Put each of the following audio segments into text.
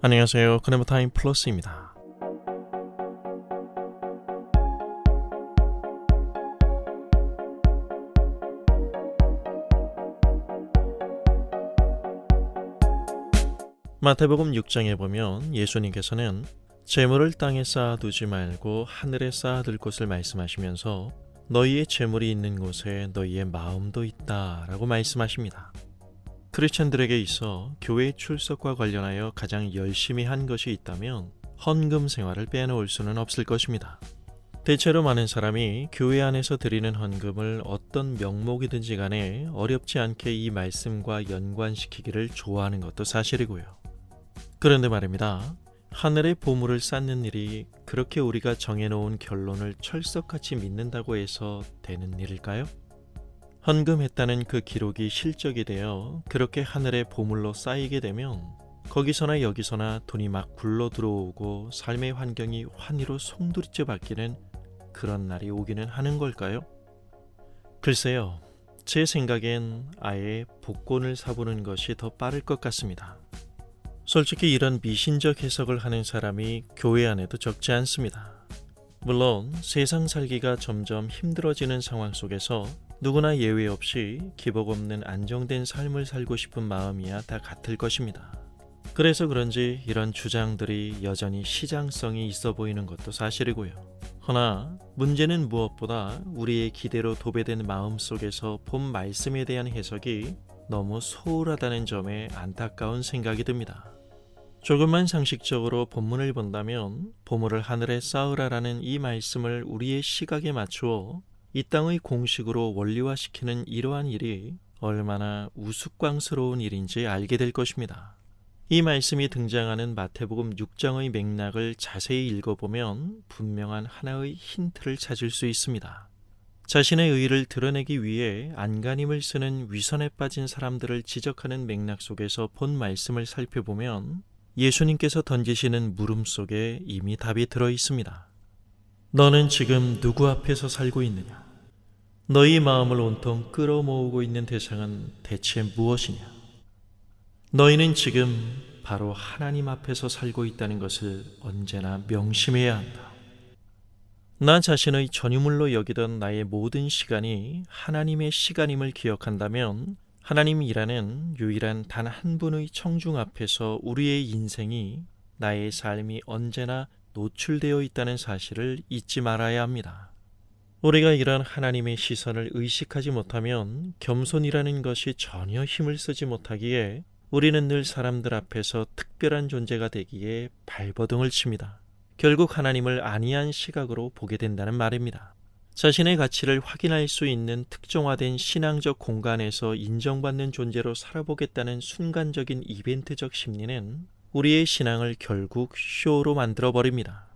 안녕하세요. 그네모타임 플러스입니다. 마태복음 6장에 보면 예수님께서는 재물을 땅에 쌓아두지 말고 하늘에 쌓아둘 것을 말씀하시면서 너희의 재물이 있는 곳에 너희의 마음도 있다 라고 말씀하십니다. 크리스천들에게 있어 교회 출석과 관련하여 가장 열심히 한 것이 있다면 헌금 생활을 빼놓을 수는 없을 것입니다. 대체로 많은 사람이 교회 안에서 드리는 헌금을 어떤 명목이든지 간에 어렵지 않게 이 말씀과 연관시키기를 좋아하는 것도 사실이고요. 그런데 말입니다. 하늘의 보물을 쌓는 일이 그렇게 우리가 정해놓은 결론을 철석같이 믿는다고 해서 되는 일일까요? 헌금했다는 그 기록이 실적이 되어 그렇게 하늘의 보물로 쌓이게 되면 거기서나 여기서나 돈이 막 굴러 들어오고 삶의 환경이 환희로 송두리째 바뀌는 그런 날이 오기는 하는 걸까요? 글쎄요, 제 생각엔 아예 복권을 사보는 것이 더 빠를 것 같습니다. 솔직히 이런 미신적 해석을 하는 사람이 교회 안에도 적지 않습니다. 물론 세상 살기가 점점 힘들어지는 상황 속에서 누구나 예외 없이 기복 없는 안정된 삶을 살고 싶은 마음이야 다 같을 것입니다. 그래서 그런지 이런 주장들이 여전히 시장성이 있어 보이는 것도 사실이고요. 허나 문제는 무엇보다 우리의 기대로 도배된 마음 속에서 본 말씀에 대한 해석이 너무 소홀하다는 점에 안타까운 생각이 듭니다. 조금만 상식적으로 본문을 본다면 보물을 하늘에 쌓으라라는 이 말씀을 우리의 시각에 맞추어 이 땅의 공식으로 원리화시키는 이러한 일이 얼마나 우스꽝스러운 일인지 알게 될 것입니다. 이 말씀이 등장하는 마태복음 6장의 맥락을 자세히 읽어보면 분명한 하나의 힌트를 찾을 수 있습니다. 자신의 의의를 드러내기 위해 안간힘을 쓰는 위선에 빠진 사람들을 지적하는 맥락 속에서 본 말씀을 살펴보면 예수님께서 던지시는 물음 속에 이미 답이 들어 있습니다. 너는 지금 누구 앞에서 살고 있느냐? 너희 마음을 온통 끌어모으고 있는 대상은 대체 무엇이냐? 너희는 지금 바로 하나님 앞에서 살고 있다는 것을 언제나 명심해야 한다. 나 자신의 전유물로 여기던 나의 모든 시간이 하나님의 시간임을 기억한다면 하나님이라는 유일한 단 한 분의 청중 앞에서 우리의 인생이, 나의 삶이 언제나 노출되어 있다는 사실을 잊지 말아야 합니다. 우리가 이런 하나님의 시선을 의식하지 못하면 겸손이라는 것이 전혀 힘을 쓰지 못하기에 우리는 늘 사람들 앞에서 특별한 존재가 되기에 발버둥을 칩니다. 결국 하나님을 안이한 시각으로 보게 된다는 말입니다. 자신의 가치를 확인할 수 있는 특정화된 신앙적 공간에서 인정받는 존재로 살아보겠다는 순간적인 이벤트적 심리는 우리의 신앙을 결국 쇼로 만들어버립니다.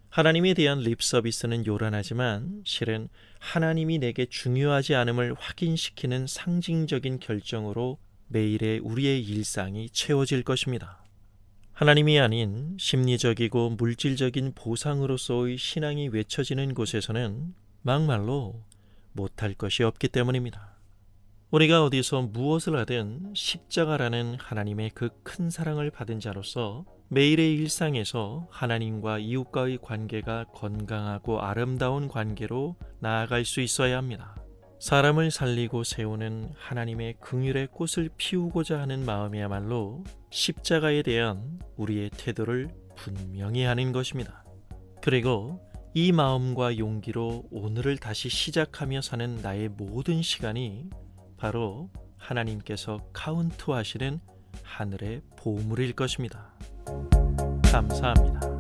하나님에 대한 립 서비스는 요란하지만 실은 하나님이 내게 중요하지 않음을 확인시키는 상징적인 결정으로 매일의 우리의 일상이 채워질 것입니다. 하나님이 아닌 심리적이고 물질적인 보상으로서의 신앙이 외쳐지는 곳에서는 막말로 못할 것이 없기 때문입니다. 우리가 어디서 무엇을 하든 십자가라는 하나님의 그 큰 사랑을 받은 자로서 매일의 일상에서 하나님과 이웃과의 관계가 건강하고 아름다운 관계로 나아갈 수 있어야 합니다. 사람을 살리고 세우는 하나님의 긍휼의 꽃을 피우고자 하는 마음이야말로 십자가에 대한 우리의 태도를 분명히 하는 것입니다. 그리고 이 마음과 용기로 오늘을 다시 시작하며 사는 나의 모든 시간이 바로 하나님께서 카운트하시는 하늘의 보물일 것입니다. 감사합니다.